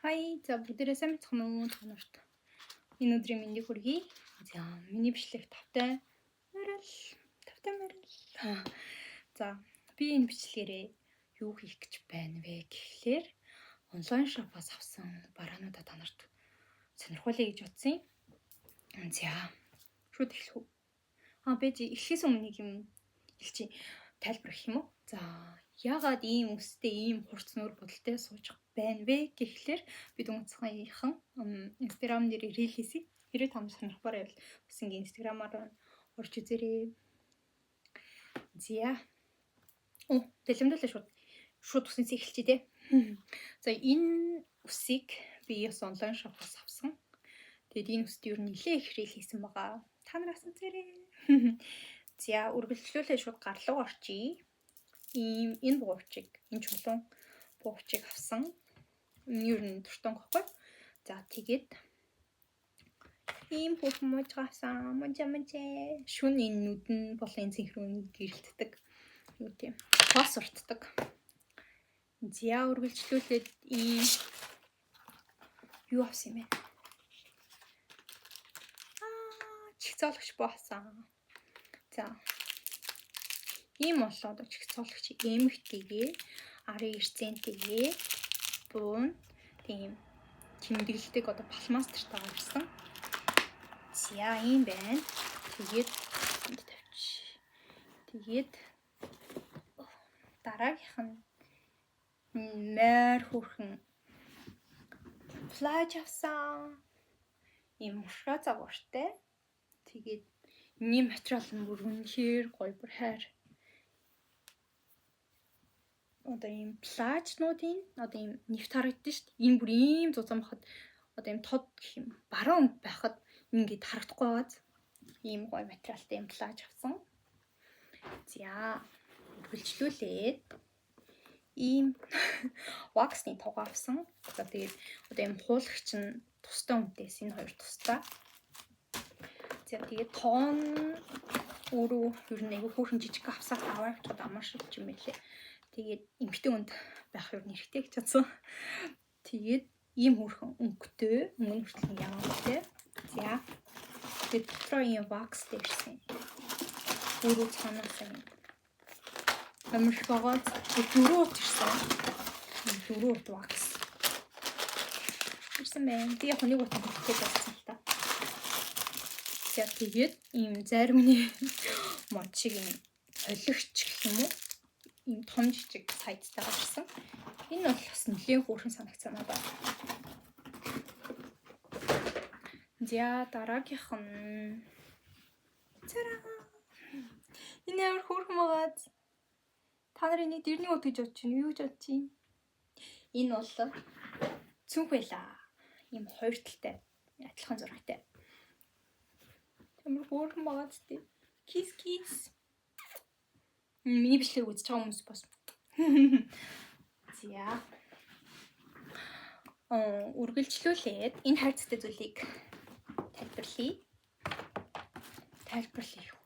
Хай, за бүгдээрээ сайн бацхан уу та нарт. Энэ өдрийн мэндийг хүргэе. За, миний бичлэг тавтай морил. За, би энэ бичлэгээрээ юу хийх гэж байна вэ гэхлээр онлайн шопоос авсан бараануудаа та нарт сонирхуулъя гэж бодсон юм. За, шууд эхлэх үү? Бэж эхлэхээс өмнө нэг юм хэлчих тайлбар гэх юм уу? За, яагаад ийм өстэй ийм хурц нуур бодолтой сууж байна вэ гэхлээр бид өнцгийнхэн Instagram дээр рeel хийсэн. Хэрэг та сонирхбоор байвал бас ингээ Instagram-аар орж үзээрэй. За. Дэлгэмдүүлээ шууд үснээс эхэлчихье те. За энэ үсийг би бас онлайн шопоос авсан. Тэгээд энэ үст юу нэлээ их рeel хийсэн байгаа. Та нараас үзээрэй. За үргэлжлүүлээ шууд гар руу орчие. Энэ буучиг, энэ чулуун буучиг авсан. Юу н дуртай гохгүй. За тэгээд ийм бүх мужгасан мужаа шүн энэ нүд нь болон цэнхрүүн гэрэлтдэг. Юу тийм хос уртдаг. За үргэлжлүүлээд ийм юу авсан юм бэ? Чигцоолагч боосон. За ийм болоод чигцоолагч эмхтэйгээ 19 центигээ буун тийм тэмдэглэдэг одоо палмастертай гарсан. За ийм байна. Тэгээд дараагийнх нь мээр хүрхэн плаж авсан. Ийм мушра загвартай. Тэгээд энэ материал нь бүр үнэхээр гоё бүр хайр. Одоо ийм плажнуудын одоо ийм нэвт харагддаг шүү дээ. Энэ бүр ийм зузаан бахад одоо ийм тод гэх юм баруун байхад ингээд харагдахгүй байгааз ийм гоё материалтай ийм плаж авсан. За үргэлжлүүлээд ийм ваксны тугаа авсан. За тэгээд одоо ийм хуулагч нь тустай үнэтэйс энэ хоёр тустай. За тэгээд тоон өөрөө ер нь айгүй хөөрхөн жижиг авсаад аваад амар шиг юм байлээ. Тэгээд эмхтэй үнд байх юу нэрхтэй гэж бодсон. Тэгээд ийм хөөрхөн өнгөтэй, өмнө хүртэл ямар өнгөтэй. За. Тэгээд дотроо ийм вакс дээрсэн. Өөрөө цаанаас юм. Амар шиг байгаа. Дөрөв ирсэн. Дөрөв вакс. Ирсэн байна. Би яг нэг утга хэлээд байсан л та. За тэгээд ийм зармны мод шиг ийм солигч гэх юм уу? Ийм том жижиг сайдтай гарсан. Энэ бол бас нэлээд хөөрхөн санагцсан надад. За дараагийнх нь энэ амар хөөрхөн байгаа. Та нарын нэг дэрний үт гэж бодож байна. Юу гэж бодож байна? Энэ бол цүнх байлаа. Ийм хоёр талтай адилхан зурагтай. Амар хөөрхөн байгаа зү. Кис. Миний бичлэг үзэж байгаа хүмүүс бас. За. Үргэлжлүүлээд энэ хайрцагтай зүйлийг тайлбарлая.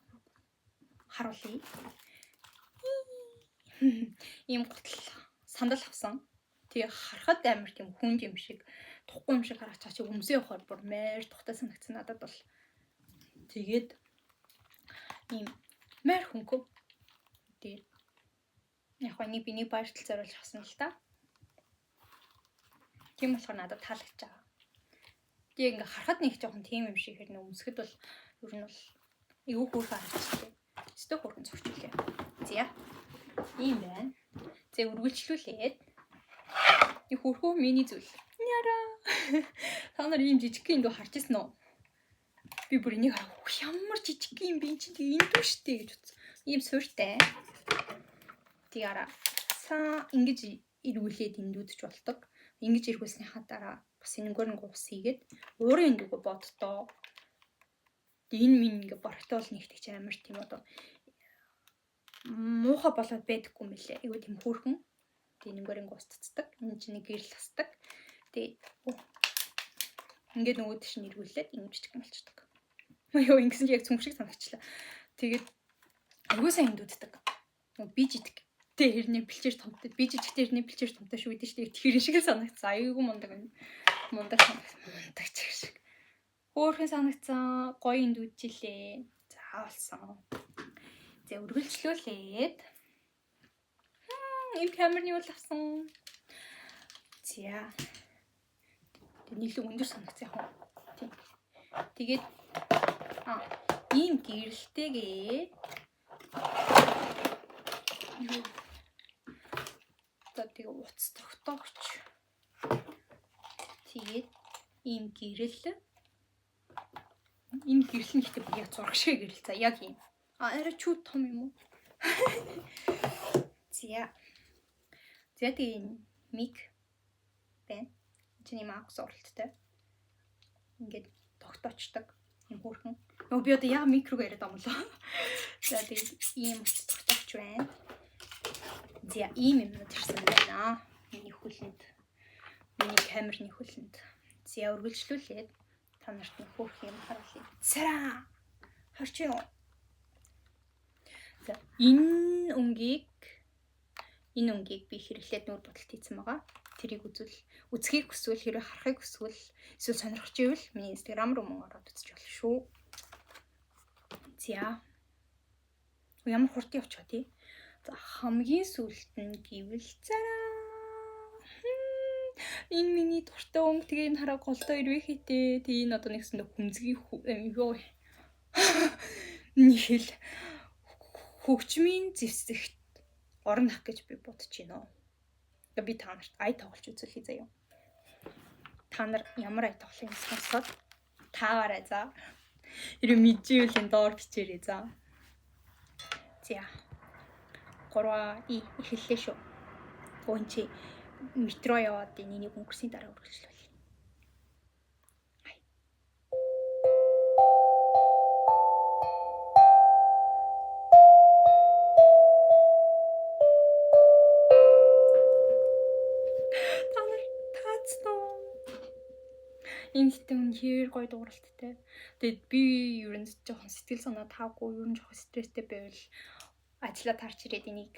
Харуулъя. Ийм гутал сандал авсан. Тэгээ харахад амар тийм хүнд юм шиг, тухгүй юм шиг харагч чи өмсөө явахаар бүр мээр тухтай санагдсан надад бол. Тэгээд ийм мээр хөнгөө. Тэгээд яг нэг биний баяртал зориулж авсан л та. Тийм болохоор надад таалагдж байгаа. Тэгээ ингээ харахад нэг жоохон тийм юм шиг хэрнээ өмсгöd бол ер нь бол эвгүй хөөрхөн харагдчихлээ. Өстө хөөрхөн зурчихлээ. За. Ийм байна. За үргэлжлүүлээд ಈ хөөрхөн миний зүйл. Яра. Та нар ийм жижиг юм дөө харж ирсэн үү? Би бүр энийг ямар жижиг юм бэ чи тэгээ энэ дүү штэ гэж утсан. Ийм суурьтай. Тэгаараа цаа ингэж ирүүлээд эндүүдч болдог. Ингэж иргүүлснийхаа дараа бас энэгээр нэг ус хийгээд уурын дүүгөө бодтоо. Энэ минь ингээ борхтол нэгтгэж амар тийм одоо муухай болоод байдаггүй юм лээ. Айгуу тийм хөөрхөн. Тэгээ энэгээр ингээ устцдаг. Энэ чинь нэг гэрэл тасдаг. Тэгээ ингээд нөгөө тийш нэргүүлээд ингэж болчихдог. Ёо ингэсэн чи яг цүнх шиг санагчлаа. Тэгээд айгуу сайн эндүүддэг. Би жидг жижигтэй хэрнээ бэлчээр томтой. Би жижигтэй хэрнээ бэлчээр томтой шүү гэдэг чинь тэр шиг л санагцсан. Аюугүй мундаг шиг. Хөөрхөн санагцсан. Гоё индүүжилээ. За болсон. За үргэлжлүүлээд. Ийм камерны үл авсан. За. Нийлүү өндөр санагцсан яг. Тийм. Тэгээд ийм гэрэлтэйгээ юу тэгээ утас тогтоогч. Тэгээд ийм гэрэл. Энэ гэрэл нь ихтэй яг зураг шиг гэрэл. За яг ийм. Арай чүүд том юм уу? За. За тэгээ мик байна. Чиний маус оролттой. Ингээд тогтоочдаг юм хөөрхөн. Нөө би одоо яг микрог яриад амлаа. За тэгээд ийм тогтоогч байна. За ийм юм төрсэн байна. Миний хөлөнд. Миний камерны хөлөнд. За үргэлжлүүлээд та нарт нэг хөөрхөн юм харуулъя. Цараа. Харчих юу? За энэ өнгийг би хэрэглээд нүүр бодолт хийсэн байгаа. Тэрийг үзхийг хүсвэл хэрэг харахыг хүсвэл эсвэл сонирхож ивэл миний Instagram руу мөн ороод үзэж болно шүү. За. Ямар хурд явчихаа тий. За хамгийн сүүлд нь гэвэл цараа. Энэ миний дуртай өнгө тэгээ энэ хараа голдоо ирвэ хитээ. Тэгээ энэ одоо нэгсэн хүмзгийн юу нийл хөгжмийн зэвсэгт орон ах гэж би бодож байна. Би та нарт ай тоглож үзүүлэе заяа. Та нар ямар ай тоглохыг сонсоод таарай за. Хэрэг мэдчихвэл энэ доор бичээрэй за. За. 3 эхэллээ шүү. Гончи метро яваад энийг өнгөрсний дараа үргэлжлүүлээ. Энэ хитэн хэр гоё дууралттай. Тэгээд би ер нь жоохон сэтгэл санаа таагүй, ер нь жоохон стресстэй байвал ажлаа тарч ирээд энийг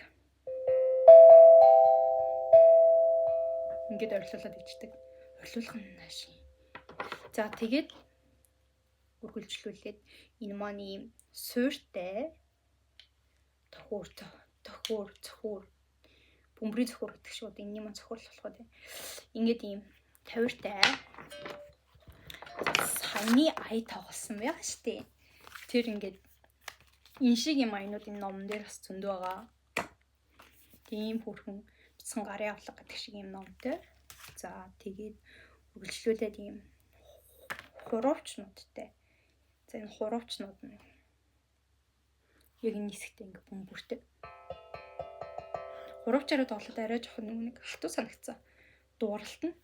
ингээд орилуулад ичдэг. Орилуулах нь нааш. За тэгээд үргэлжлүүлээд энэ маань ийм суурьтай цохоор бөмбөрийн цохоор гэдэг шиг одоо энэ маань цохоор болох үү. Ингээд ийм тавиртай саяны ай тоглосон байгаа штэ. Тэр ингээд энэ шиг юм аянууд энэ номон дээр бас зөндөө байгаа. Тийм хөрхөн бицэн гарын авлага гэдэг шиг юм номтой. За тэгээд үргэлжлүүлээд ийм хуравчнуудтай. За энэ хуравчнууд нь яг энэ хэсэгтээ ингээд бөмбөртэй. Хуравчаараа тоглоход арай жоохон нэг халтуу санагцсан. Дууралт нь.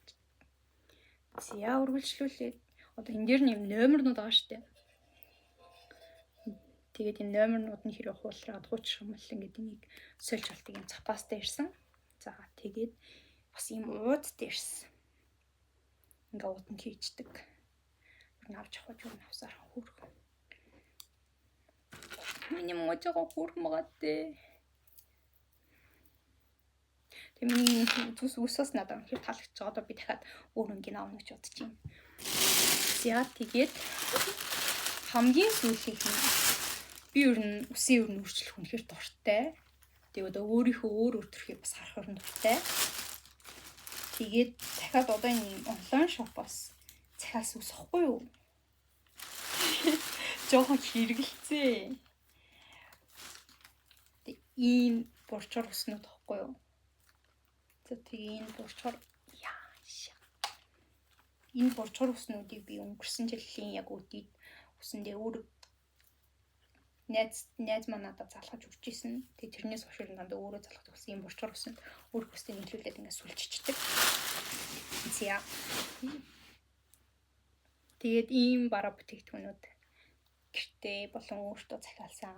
За үргэлжлүүлээд одоо энэ дээр нэм номернууд байгаа штэ. Тэгээд энэ номернууд нь хэрэг хуулраад хуучрах юм бол ингээд энийг сольж болтыг юм цапаастай ирсэн. За тэгээд бас ийм уудтай ирсэн. Ингээд ууданд хийждэг. Нэг авч явах юм авсаар хөөрхөн. Миний мочоо хөөрхөн магаадээ. Тэмний үсээс надад хэр таалагдж байгаа. Одоо би дахиад өөр өнгийн авна гэж бодож байна. За тэгээд хамгийн сүүлийнх нь би ер нь үсийн өөрчлөх үнэхээр дуртай. Тэгээд одоо өөрийнхөө өөр төрхийг бас харах юм дуртай. Тэгээд дахиад одоо энэ онлайн шопоос цахиас үсэхгүй юу? Жохон хэрэгэлцээ. Ийм борчоор өснө тахгүй юу? За тэгээ энэ борчоор энэ борчоор өснүүдийг би өнгөрсөн жилийн яг өдийд өсөндөө өөр найз манадаа залгаж өгч ийсэн. Тэгээ тэрнээс хойш дандаа өөрөө залгаж өгсөн юм борчоор өсөнд өөр хөстөд нийлүүлээд ингээд сүлжчихдэг. За. Тэгээд ийм бараа бүтээгдэхүүнүүд гэртээ болон өөртөө захиалсан